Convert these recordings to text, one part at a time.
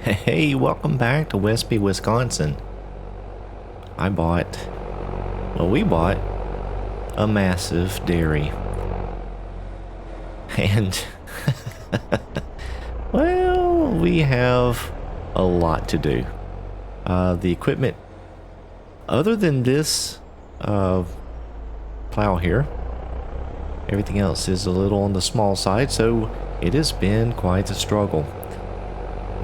Hey, welcome back to Westby, Wisconsin. We bought a massive dairy. And, well, we have a lot to do. The equipment, other than this plow here, everything else is a little on the small side, so it has been quite a struggle.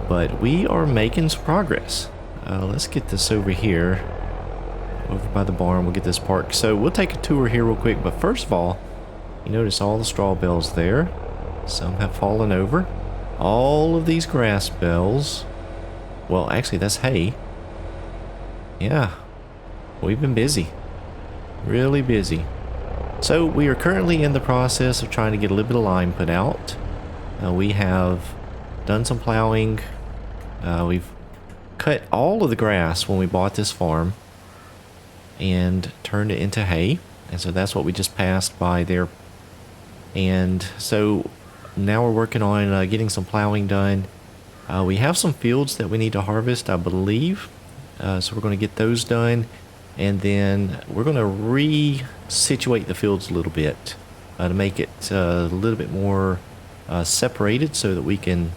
But we are making some progress. Let's get this over here, over by the barn. We'll get this parked. So we'll take a tour here real quick. But first of all, you notice all the straw bales there. Some have fallen over. All of these grass bales. Well, actually, that's hay. Yeah, we've been busy. Really busy. So we are currently in the process of trying to get a little bit of lime put out. We have done some plowing. We've cut all of the grass when we bought this farm and turned it into hay. And so that's what we just passed by there. And so now we're working on getting some plowing done. We have some fields that we need to harvest, I believe. So we're going to get those done. And then we're going to re-situate the fields a little bit to make it a little bit more separated so that we can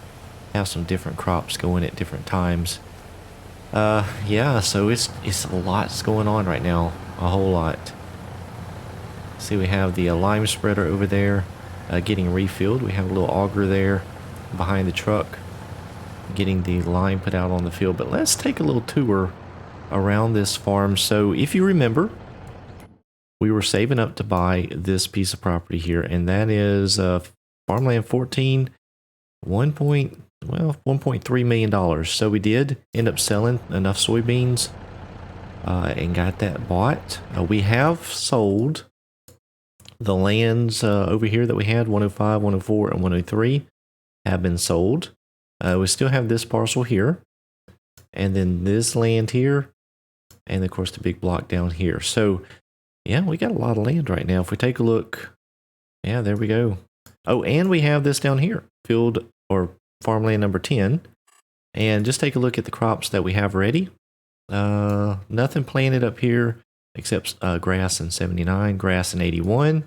have some different crops going at different times. Yeah, so it's a lot going on right now, a whole lot. See, we have the lime spreader over there getting refilled. We have a little auger there behind the truck getting the lime put out on the field. But let's take a little tour around this farm. So if you remember, we were saving up to buy this piece of property here, and that is farmland 14, $1.3 million. So we did end up selling enough soybeans and got that bought. We have sold the lands over here that we had, 105, 104, and 103 have been sold. We still have this parcel here, and then this land here, and of course the big block down here. So yeah, we got a lot of land right now. If we take a look, yeah, there we go. Oh, and we have this down here, field or farmland number 10. And just take a look at the crops that we have ready. Nothing planted up here except grass in 79, grass in 81.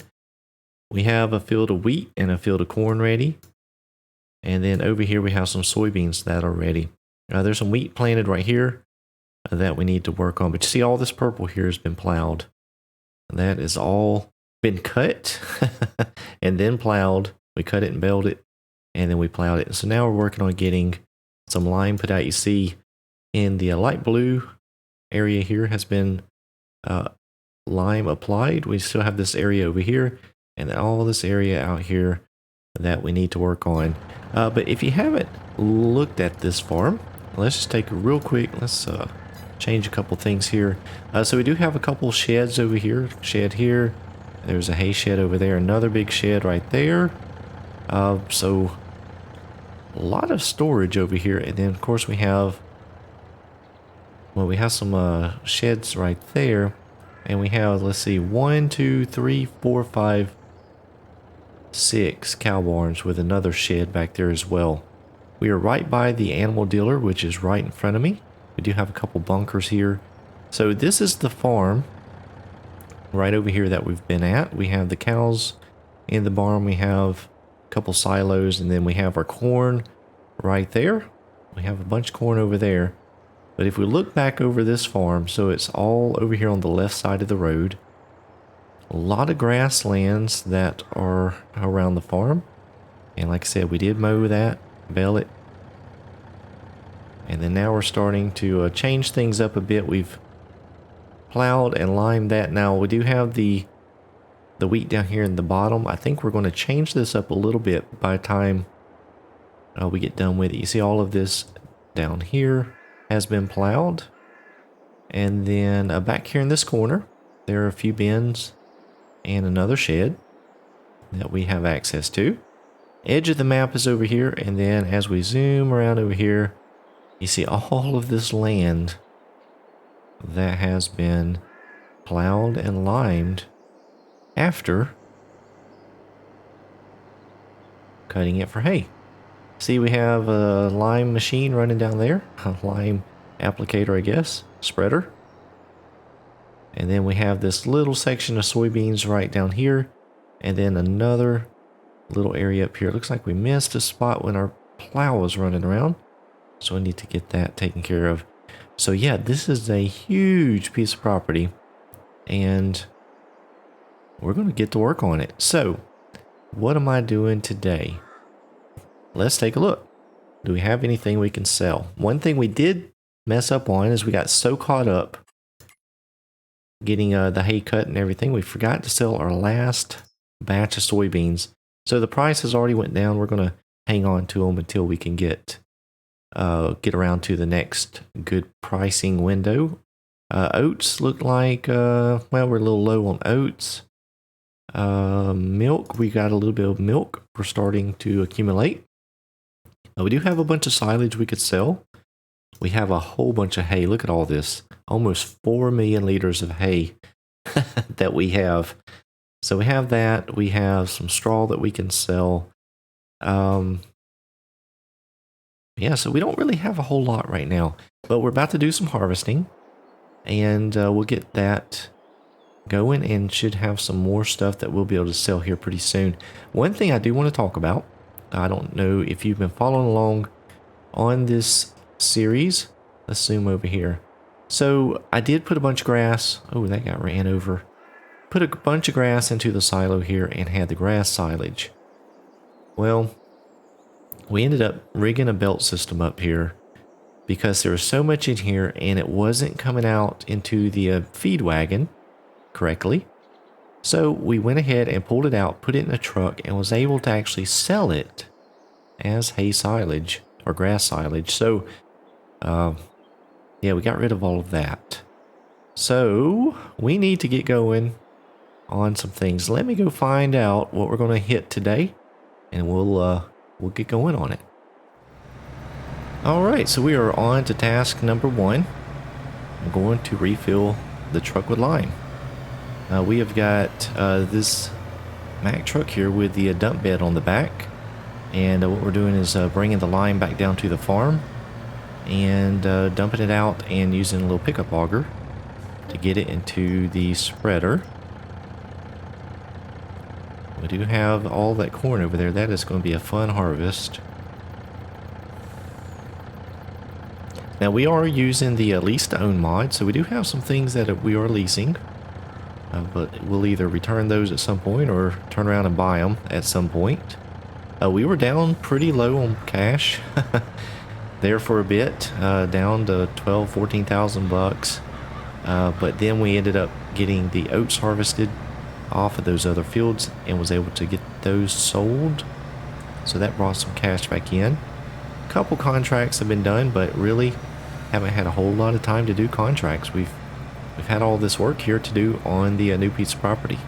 We have a field of wheat and a field of corn ready. And then over here we have some soybeans that are ready. There's some wheat planted right here that we need to work on. But you see all this purple here has been plowed. That is all been cut and then plowed. We cut it and baled it, and then we plowed it. So now we're working on getting some lime put out. You see in the light blue area here has been lime applied. We still have this area over here and then all this area out here that we need to work on. But if you haven't looked at this farm, let's just take a real quick, let's change a couple things here. So we do have a couple sheds over here. Shed here. There's a hay shed over there. Another big shed right there. So a lot of storage over here. And then of course we have, well, we have some sheds right there. And we have, let's see, 1, 2, 3, 4, 5, 6 cow barns with another shed back there as well. We are right by the animal dealer, which is right in front of me. We do have a couple bunkers here. So this is the farm right over here that we've been at. We have the cows in the barn. We have a couple silos, and then we have our corn right there. We have a bunch of corn over there. But if we look back over this farm, so it's all over here on the left side of the road. A lot of grasslands that are around the farm. And like I said, we did mow that, bale it. And then now we're starting to change things up a bit. We've plowed and limed that. Now we do have the wheat down here in the bottom. I think we're going to change this up a little bit by the time we get done with it. You see all of this down here has been plowed. And then back here in this corner, there are a few bins and another shed that we have access to. Edge of the map is over here, and then as we zoom around over here, you see all of this land that has been plowed and limed after cutting it for hay. See, we have a lime machine running down there. A lime applicator, I guess. Spreader. And then we have this little section of soybeans right down here. And then another little area up here. It looks like we missed a spot when our plow was running around. So I need to get that taken care of. So yeah, this is a huge piece of property. And we're going to get to work on it. So what am I doing today? Let's take a look. Do we have anything we can sell? One thing we did mess up on is we got so caught up getting the hay cut and everything, we forgot to sell our last batch of soybeans. So the price has already went down. We're going to hang on to them until we can get around to the next good pricing window. Oats look like, well, we're a little low on oats. Milk, we got a little bit of milk we're starting to accumulate. We do have a bunch of silage we could sell. We have a whole bunch of hay. Look at all this. Almost 4 million liters of hay that we have. So we have that. We have some straw that we can sell. Yeah, so we don't really have a whole lot right now. But we're about to do some harvesting. And we'll get that going and should have some more stuff that we'll be able to sell here pretty soon. One thing I do want to talk about, I don't know if you've been following along on this series. Let's zoom over here. So I did put a bunch of grass. Oh, that got ran over. Put a bunch of grass into the silo here and had the grass silage. Well, we ended up rigging a belt system up here because there was so much in here and it wasn't coming out into the feed wagon correctly. So we went ahead and pulled it out, put it in a truck, and was able to actually sell it as hay silage or grass silage. So, yeah, we got rid of all of that. So we need to get going on some things. Let me go find out what we're going to hit today, and we'll get going on it. All right, so we are on to task number 1. I'm going to refill the truck with lime. We have got this Mack truck here with the dump bed on the back, and what we're doing is bringing the lime back down to the farm and dumping it out and using a little pickup auger to get it into the spreader. We do have all that corn over there. That is going to be a fun harvest. Now we are using the lease to own mod, so we do have some things that we are leasing. But we'll either return those at some point or turn around and buy them at some point. We were down pretty low on cash there for a bit, down to 14,000 bucks. But then we ended up getting the oats harvested off of those other fields and was able to get those sold. So that brought some cash back in. A couple contracts have been done, but really haven't had a whole lot of time to do contracts. We've had all this work here to do on the new piece of property.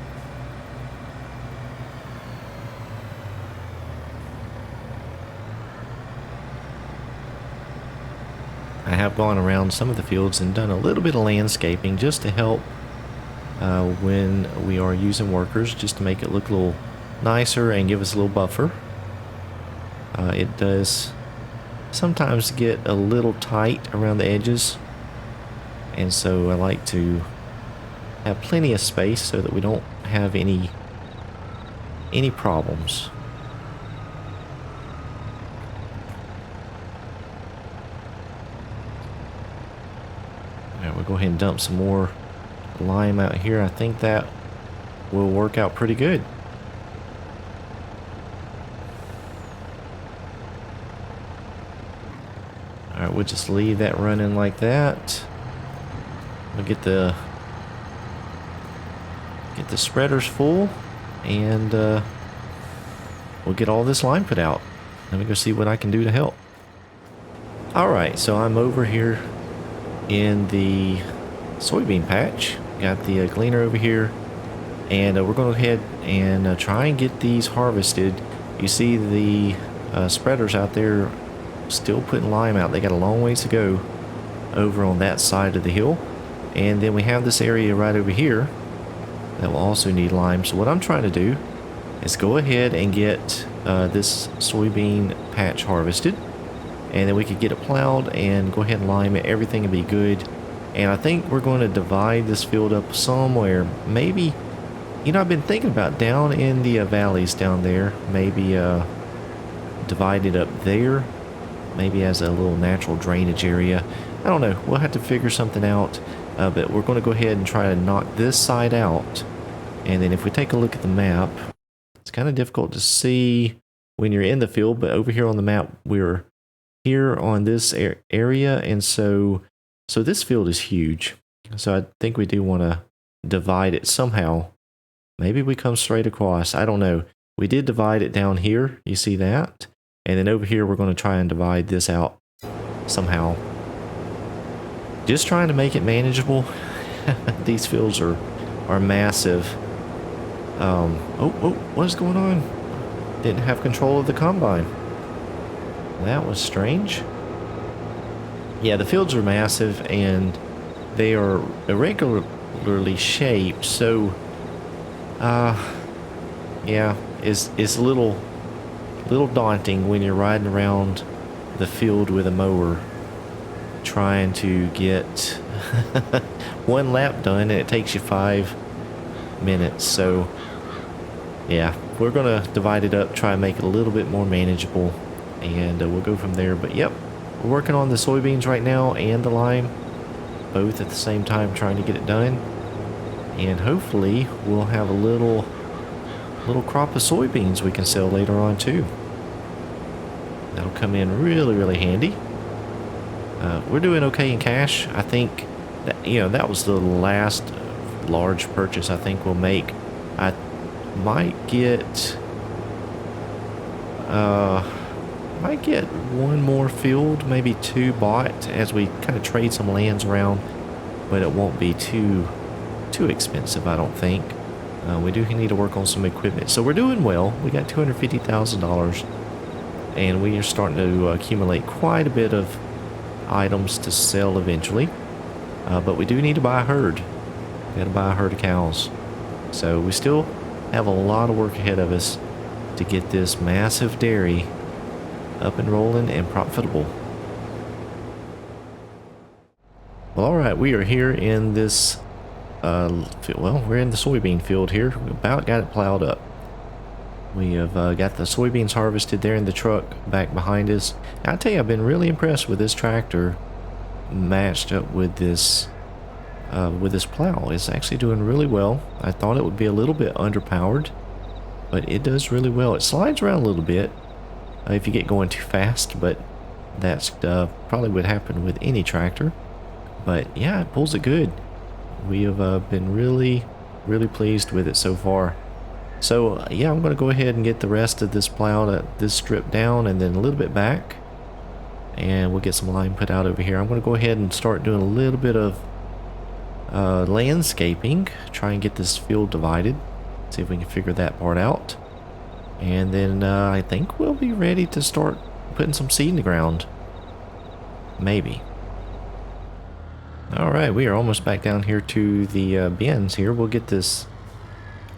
I have gone around some of the fields and done a little bit of landscaping just to help when we are using workers, just to make it look a little nicer and give us a little buffer. It does sometimes get a little tight around the edges, and so I like to have plenty of space so that we don't have any problems. Alright, we'll go ahead and dump some more lime out here. I think that will work out pretty good. Alright, we'll just leave that running like that. We'll get the spreaders full, and we'll get all this lime put out. Let me go see what I can do to help. Alright, so I'm over here in the soybean patch. Got the gleaner over here, and we're going to go ahead and try and get these harvested. You see the spreaders out there still putting lime out. They got a long ways to go over on that side of the hill. And then we have this area right over here that will also need lime. So what I'm trying to do is go ahead and get this soybean patch harvested, and then we could get it plowed and go ahead and lime it. Everything would be good. And I think we're going to divide this field up somewhere. Maybe, you know, I've been thinking about down in the valleys down there, maybe divide it up there, maybe as a little natural drainage area. I don't know. We'll have to figure something out. But we're going to go ahead and try to knock this side out. And then if we take a look at the map, it's kind of difficult to see when you're in the field, but over here on the map, we're here on this area. And so this field is huge. So I think we do want to divide it somehow. Maybe we come straight across. I don't know. We did divide it down here. You see that? And then over here, we're going to try and divide this out somehow. Just trying to make it manageable. These fields are massive. What is going on? Didn't have control of the combine. That was strange. Yeah, the fields are massive and they are irregularly shaped. So, yeah, it's a little daunting when you're riding around the field with a mower, trying to get one lap done, and it takes you 5 minutes. So yeah, we're gonna divide it up, try and make it a little bit more manageable, and we'll go from there. But yep, we're working on the soybeans right now and the lime, both at the same time, trying to get it done, and hopefully we'll have a little crop of soybeans we can sell later on too. That'll come in really handy. We're doing okay in cash. I think that, you know, that was the last large purchase I think we'll make. I might get one more field, maybe 2 bought, as we kind of trade some lands around, but it won't be too expensive, I don't think. We do need to work on some equipment, so we're doing well. We got $250,000, and we are starting to accumulate quite a bit of items to sell eventually. But we do need to buy a herd. We got to buy a herd of cows. So we still have a lot of work ahead of us to get this massive dairy up and rolling and profitable. Well, all right, we are here in this well, we're in the soybean field here. We about got it plowed up. We have got the soybeans harvested there in the truck back behind us. I tell you, I've been really impressed with this tractor matched up with this plow. It's actually doing really well. I thought it would be a little bit underpowered, but it does really well. It slides around a little bit if you get going too fast, but that's probably what happen with any tractor. But yeah, it pulls it good. We have been really pleased with it so far. So yeah, I'm going to go ahead and get the rest of this plowed, this strip down, and then a little bit back, and we'll get some lime put out over here. I'm going to go ahead and start doing a little bit of landscaping, try and get this field divided, see if we can figure that part out, and then I think we'll be ready to start putting some seed in the ground, maybe. All right, we are almost back down here to the bins here. We'll get this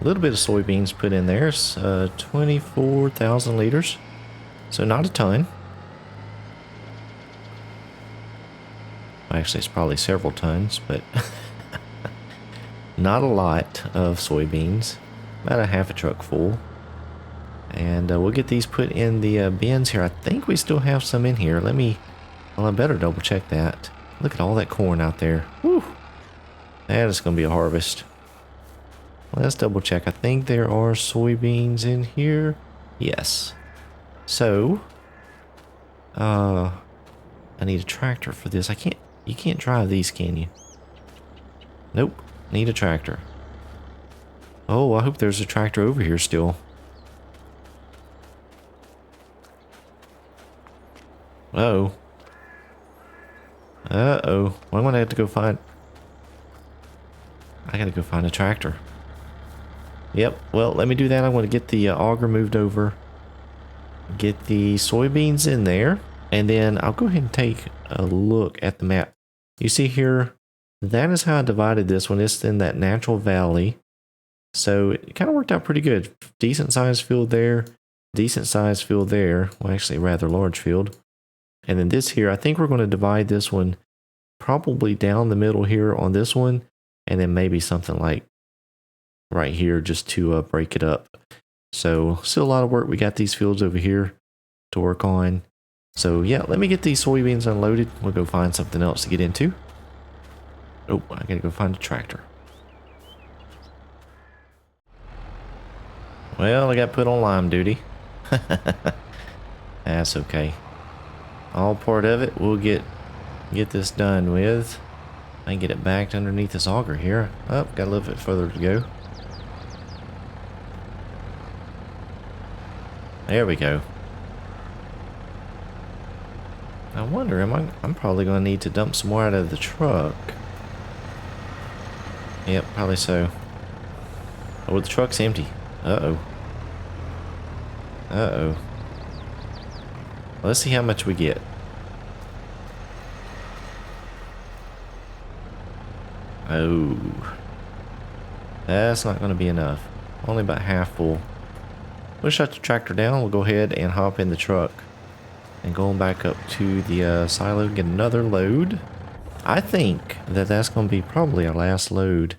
little bit of soybeans put in there. It's 24,000 liters, so not a ton. Actually, it's probably several tons, but not a lot of soybeans. About a half a truck full. And we'll get these put in the bins here. I think we still have some in here. Well, I better double check that. Look at all that corn out there. Whew. That is going to be a harvest. Let's double check. I think there are soybeans in here. Yes. So, I need a tractor for this. You can't drive these, can you? Nope. Need a tractor. Oh, I hope there's a tractor over here still. Uh-oh. Uh-oh. Well, I'm gonna have to go find... I gotta go find a tractor. Yep, well, let me do that. I'm gonna get the auger moved over. Get the soybeans in there. And then I'll go ahead and take a look at the map. You see here, that is how I divided this one. It's in that natural valley. So it kind of worked out pretty good. Decent sized field there. decent sized field there. Well, actually, a rather large field. And then this here, I think we're going to divide this one probably down the middle here on this one, and then maybe something like right here just to break it up. So still a lot of work. We got these fields over here to work on. So yeah, let me get these soybeans unloaded. We'll go find something else to get into. Oh, I gotta go find a tractor. Well, I got put on lime duty. That's okay. All part of it. We'll get this done with. I can get it backed underneath this auger here. Oh, got a little bit further to go. There we go. I wonder, I'm probably going to need to dump some more out of the truck. Yep, probably so. Oh, the truck's empty. Uh-oh. Uh-oh. Let's see how much we get. Oh. That's not going to be enough. Only about half full. We'll shut the tractor down. We'll go ahead and hop in the truck. And going back up to the silo and get another load. I think that that's going to be probably our last load.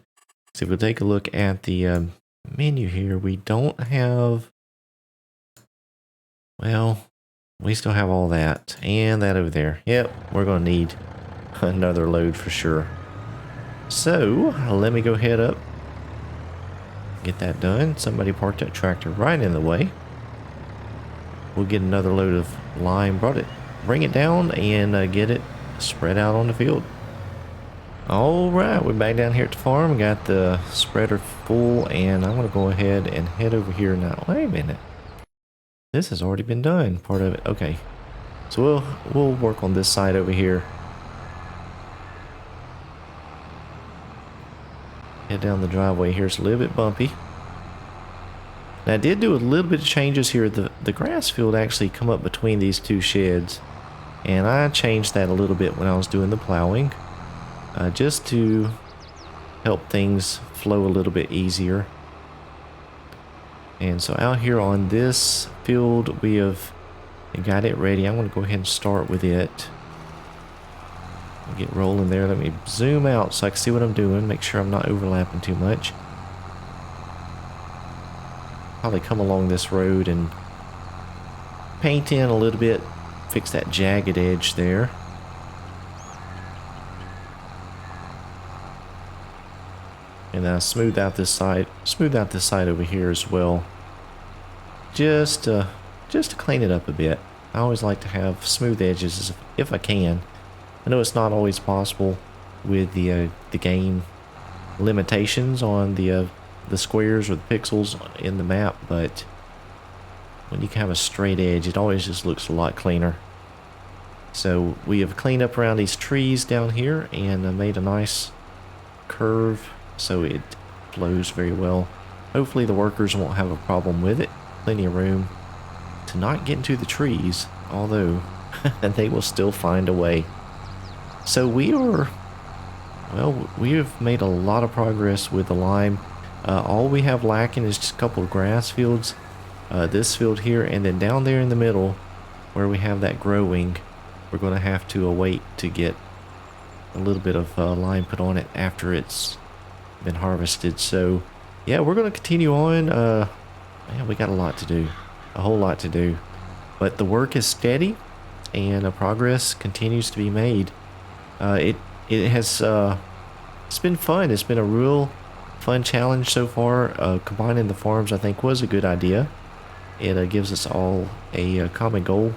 So if we'll take a look at the menu here, we don't have... Well, we still have all that. And that over there. Yep, we're going to need another load for sure. So, let me go head up. Get that done. Somebody parked that tractor right in the way. We'll get another load of lime, bring it down, and get it spread out on the field. Alright, we're back down here at the farm. Got the spreader full, and I'm going to go ahead and head over here now. Wait a minute. This has already been done, part of it. Okay. So we'll work on this side over here. Head down the driveway here. It's a little bit bumpy. Now, I did do a little bit of changes here. The grass field actually come up between these two sheds, and I changed that a little bit when I was doing the plowing, just to help things flow a little bit easier. And so out here on this field, we have got it ready. I'm going to go ahead and start with it. Get rolling there. Let me zoom out so I can see what I'm doing. Make sure I'm not overlapping too much. Probably come along this road and paint in a little bit. Fix that jagged edge there. And then smooth out this side. Smooth out this side over here as well. Just to clean it up a bit. I always like to have smooth edges if I can. I know it's not always possible with the game limitations on the squares or the pixels in the map, but when you can have a straight edge, it always just looks a lot cleaner. So we have cleaned up around these trees down here and made a nice curve so it flows very well. Hopefully the workers won't have a problem with it. Plenty of room to not get into the trees, although they will still find a way. So we have made a lot of progress with the lime. All we have lacking is just a couple of grass fields. This field here, and then down there in the middle where we have that growing, we're going to have to wait to get a little bit of lime put on it after it's been harvested. So yeah, we're going to continue on. Man, we got a lot to do, a whole lot to do, but the work is steady and progress continues to be made. It has it's been fun. It's been a real fun challenge so far. Combining the farms, I think, was a good idea. It gives us all a common goal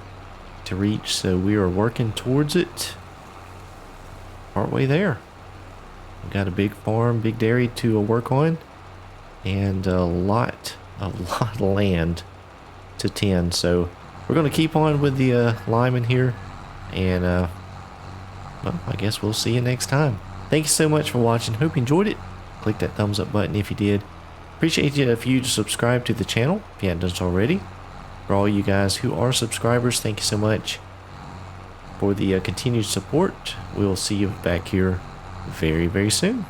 to reach, so we are working towards it. Partway there. We've got a big farm, big dairy to work on, and a lot of land to tend. So we're going to keep on with the lime in here, and well, I guess we'll see you next time. Thank you so much for watching. Hope you enjoyed it. Click that thumbs up button if you did. Appreciate it if you subscribe to the channel if you haven't done so already. For all you guys who are subscribers, thank you so much for the continued support. We'll see you back here very, very soon.